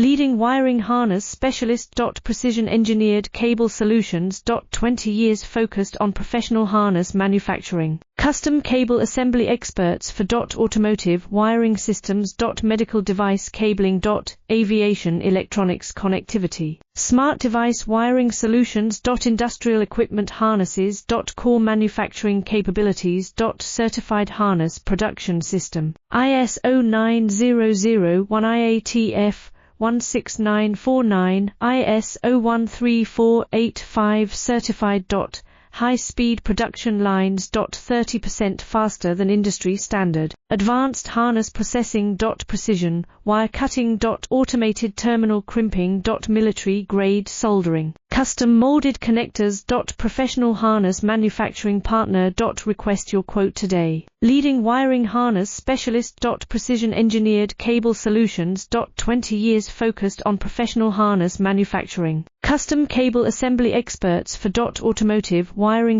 Leading wiring harness specialist. Precision engineered cable solutions. 20 years focused on professional harness manufacturing. Custom cable assembly experts for automotive wiring systems. Medical device cabling. Aviation electronics connectivity. Smart device wiring solutions. Industrial equipment harnesses. Core manufacturing capabilities. Certified harness production system. ISO 9001 IATF 16949, ISO 13485 certified. High-speed production lines. 30% faster than industry standard. Advanced harness processing. Precision wire cutting. Automated terminal crimping. Military-grade soldering. Custom molded connectors. Professional harness manufacturing partner. Request your quote today. Leading wiring harness specialist. Precision engineered cable solutions. 20 years focused on professional harness manufacturing. Custom cable assembly experts for automotive wiring